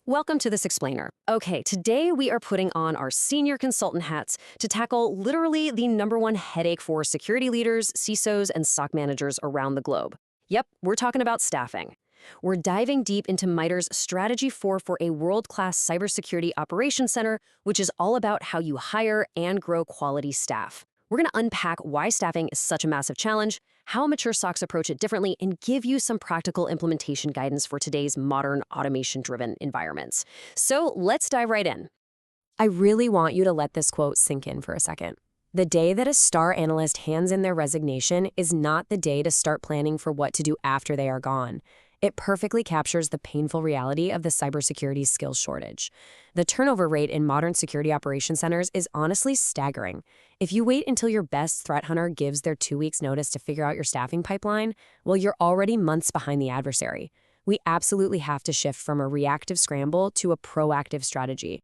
Welcome to This Explainer. Okay, today we are putting on our senior consultant hats to tackle literally the #1 headache for security leaders, CISOs, and SOC managers around the globe. Yep, we're talking about staffing. We're diving deep into Mitre's Strategy 4 for a world-class cybersecurity operations center, which is all about how you hire and grow quality staff. We're going to unpack why staffing is such a massive challenge, how mature SOCs approach it differently, and give you some practical implementation guidance for today's modern automation-driven environments. So let's dive right in. I really want you to let this quote sink in for a second. The day that a star analyst hands in their resignation is not the day to start planning for what to do after they are gone. It perfectly captures the painful reality of the cybersecurity skills shortage. The turnover rate in modern security operations centers is honestly staggering. If you wait until your best threat hunter gives their 2 weeks notice to figure out your staffing pipeline, well, you're already months behind the adversary. We absolutely have to shift from a reactive scramble to a proactive strategy.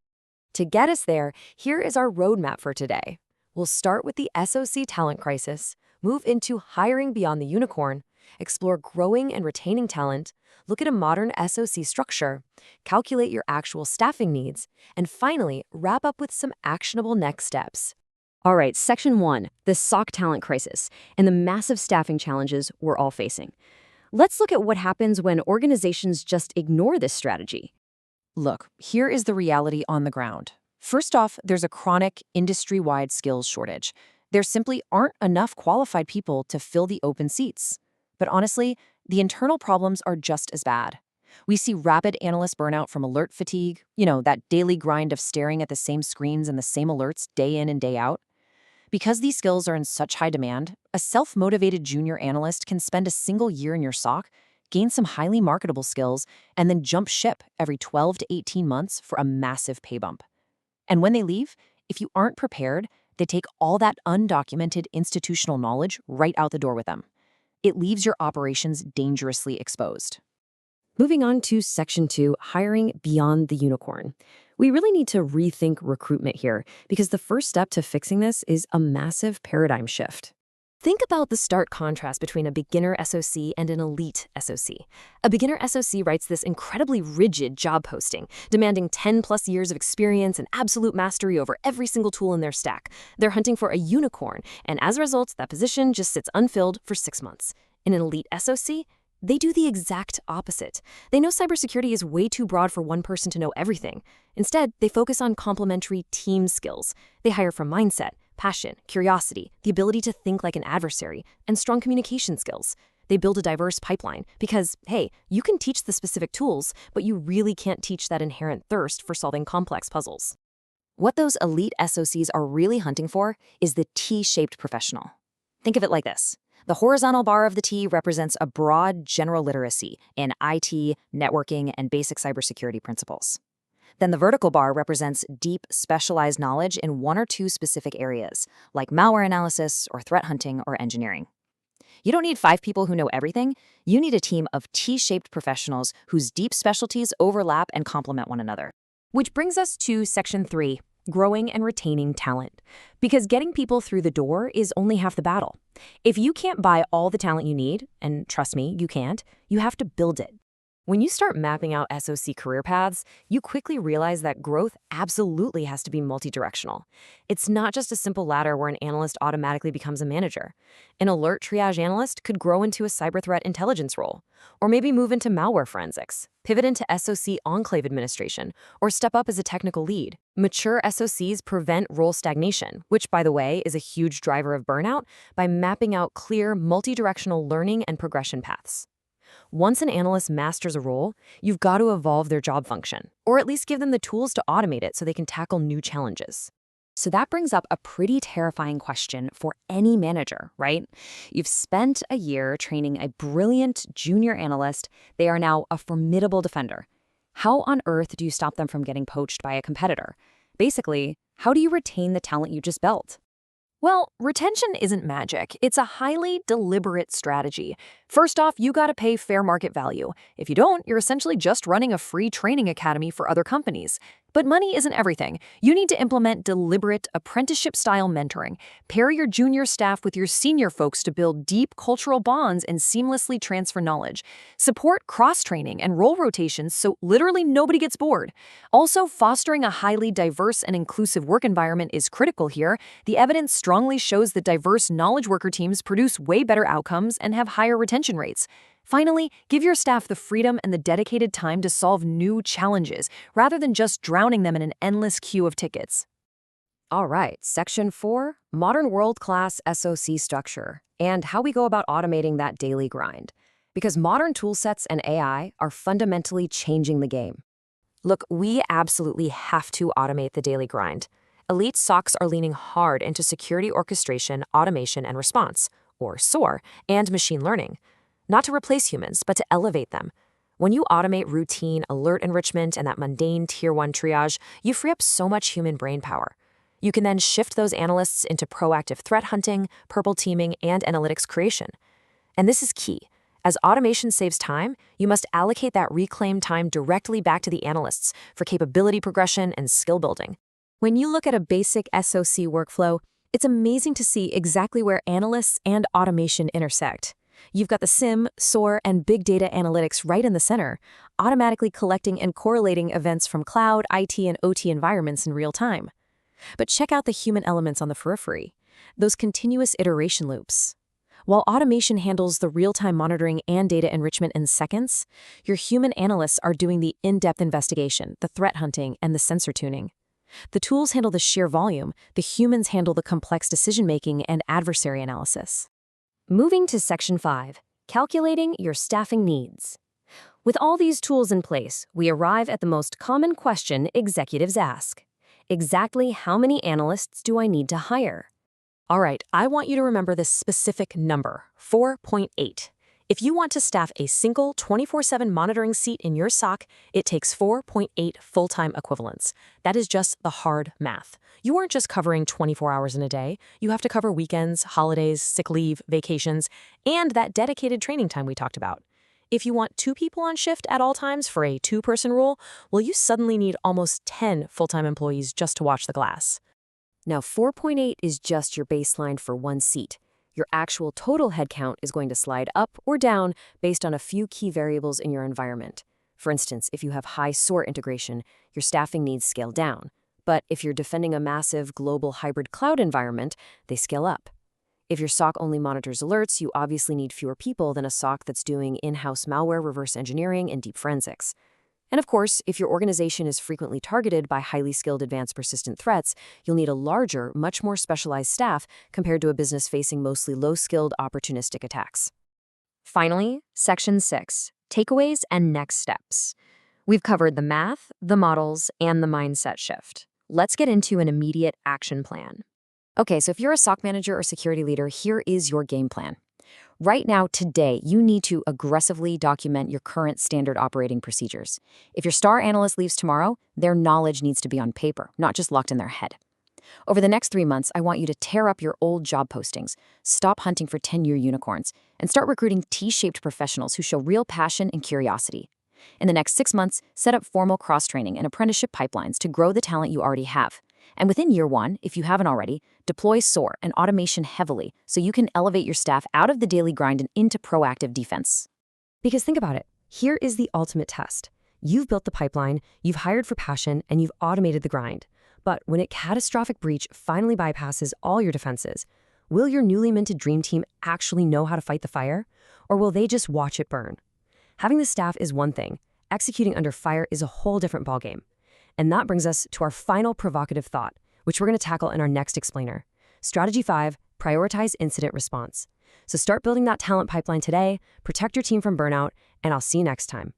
To get us there, here is our roadmap for today. We'll start with the SOC talent crisis, move into hiring beyond the unicorn, explore growing and retaining talent, look at a modern SOC structure, calculate your actual staffing needs, and finally, wrap up with some actionable next steps. All right, Section 1, the SOC talent crisis, and the massive staffing challenges we're all facing. Let's look at what happens when organizations just ignore this strategy. Look, here is the reality on the ground. First off, there's a chronic, industry-wide skills shortage. There simply aren't enough qualified people to fill the open seats. But honestly, the internal problems are just as bad. We see rapid analyst burnout from alert fatigue, that daily grind of staring at the same screens and the same alerts day in and day out. Because these skills are in such high demand, a self-motivated junior analyst can spend a single year in your SOC, gain some highly marketable skills, and then jump ship every 12 to 18 months for a massive pay bump. And when they leave, if you aren't prepared, they take all that undocumented institutional knowledge right out the door with them. It leaves your operations dangerously exposed. Moving on to Section 2, hiring beyond the unicorn. We really need to rethink recruitment here because the first step to fixing this is a massive paradigm shift. Think about the stark contrast between a beginner SOC and an elite SOC. A beginner SOC writes this incredibly rigid job posting, demanding 10+ years of experience and absolute mastery over every single tool in their stack. They're hunting for a unicorn, and as a result, that position just sits unfilled for 6 months. In an elite SOC, they do the exact opposite. They know cybersecurity is way too broad for one person to know everything. Instead, they focus on complementary team skills. They hire from mindset, passion, curiosity, the ability to think like an adversary, and strong communication skills. They build a diverse pipeline because, hey, you can teach the specific tools, but you really can't teach that inherent thirst for solving complex puzzles. What those elite SOCs are really hunting for is the T-shaped professional. Think of it like this. The horizontal bar of the T represents a broad general literacy in IT, networking, and basic cybersecurity principles. Then the vertical bar represents deep, specialized knowledge in 1 or 2 specific areas, like malware analysis or threat hunting or engineering. You don't need 5 people who know everything. You need a team of T-shaped professionals whose deep specialties overlap and complement one another. Which brings us to Section 3, growing and retaining talent. Because getting people through the door is only half the battle. If you can't buy all the talent you need, and trust me, you can't, you have to build it. When you start mapping out SOC career paths, you quickly realize that growth absolutely has to be multidirectional. It's not just a simple ladder where an analyst automatically becomes a manager. An alert triage analyst could grow into a cyber threat intelligence role, or maybe move into malware forensics, pivot into SOC enclave administration, or step up as a technical lead. Mature SOCs prevent role stagnation, which, by the way, is a huge driver of burnout, by mapping out clear, multidirectional learning and progression paths. Once an analyst masters a role, you've got to evolve their job function, or at least give them the tools to automate it so they can tackle new challenges. So that brings up a pretty terrifying question for any manager, right? You've spent a year training a brilliant junior analyst. They are now a formidable defender. How on earth do you stop them from getting poached by a competitor? Basically, how do you retain the talent you just built? Well, retention isn't magic. It's a highly deliberate strategy. First off, you gotta pay fair market value. If you don't, you're essentially just running a free training academy for other companies. But money isn't everything. You need to implement deliberate apprenticeship-style mentoring. Pair your junior staff with your senior folks to build deep cultural bonds and seamlessly transfer knowledge. Support cross-training and role rotations so literally nobody gets bored. Also, fostering a highly diverse and inclusive work environment is critical here. The evidence strongly shows that diverse knowledge worker teams produce way better outcomes and have higher retention rates. Finally, give your staff the freedom and the dedicated time to solve new challenges, rather than just drowning them in an endless queue of tickets. All right, Section 4, Modern World-Class SOC Structure, and how we go about automating that daily grind. Because modern toolsets and AI are fundamentally changing the game. Look, we absolutely have to automate the daily grind. Elite SOCs are leaning hard into security orchestration, automation, and response, or SOAR, and machine learning. Not to replace humans, but to elevate them. When you automate routine, alert enrichment, and that mundane Tier 1 triage, you free up so much human brain power. You can then shift those analysts into proactive threat hunting, purple teaming, and analytics creation. And this is key. As automation saves time, you must allocate that reclaimed time directly back to the analysts for capability progression and skill building. When you look at a basic SOC workflow, it's amazing to see exactly where analysts and automation intersect. You've got the SIM, SOAR, and big data analytics right in the center, automatically collecting and correlating events from cloud, IT, and OT environments in real time. But check out the human elements on the periphery, those continuous iteration loops. While automation handles the real-time monitoring and data enrichment in seconds, your human analysts are doing the in-depth investigation, the threat hunting, and the sensor tuning. The tools handle the sheer volume, the humans handle the complex decision-making and adversary analysis. Moving to Section 5, Calculating Your Staffing Needs. With all these tools in place, we arrive at the most common question executives ask. Exactly how many analysts do I need to hire? All right, I want you to remember this specific number, 4.8. If you want to staff a single 24/7 monitoring seat in your SOC, it takes 4.8 full-time equivalents. That is just the hard math. You aren't just covering 24 hours in a day. You have to cover weekends, holidays, sick leave, vacations, and that dedicated training time we talked about. If you want 2 people on shift at all times for a 2-person rule, well, you suddenly need almost 10 full-time employees just to watch the glass. Now, 4.8 is just your baseline for one seat. Your actual total headcount is going to slide up or down based on a few key variables in your environment. For instance, if you have high SOAR integration, your staffing needs scale down. But if you're defending a massive global hybrid cloud environment, they scale up. If your SOC only monitors alerts, you obviously need fewer people than a SOC that's doing in-house malware reverse engineering and deep forensics. And of course, if your organization is frequently targeted by highly skilled advanced persistent threats, you'll need a larger, much more specialized staff compared to a business facing mostly low-skilled opportunistic attacks. Finally, Section 6, Takeaways and Next Steps. We've covered the math, the models, and the mindset shift. Let's get into an immediate action plan. Okay, so if you're a SOC manager or security leader, here is your game plan. Right now, today, you need to aggressively document your current standard operating procedures. If your star analyst leaves tomorrow, their knowledge needs to be on paper, not just locked in their head. Over the next 3 months, I want you to tear up your old job postings, stop hunting for 10-year unicorns, and start recruiting T-shaped professionals who show real passion and curiosity. In the next 6 months, set up formal cross-training and apprenticeship pipelines to grow the talent you already have. And within year 1, if you haven't already, deploy SOAR and automation heavily so you can elevate your staff out of the daily grind and into proactive defense. Because think about it, here is the ultimate test. You've built the pipeline, you've hired for passion, and you've automated the grind. But when a catastrophic breach finally bypasses all your defenses, will your newly minted dream team actually know how to fight the fire? Or will they just watch it burn? Having the staff is one thing. Executing under fire is a whole different ballgame. And that brings us to our final provocative thought, which we're going to tackle in our next explainer. Strategy 5, prioritize incident response. So start building that talent pipeline today, protect your team from burnout, and I'll see you next time.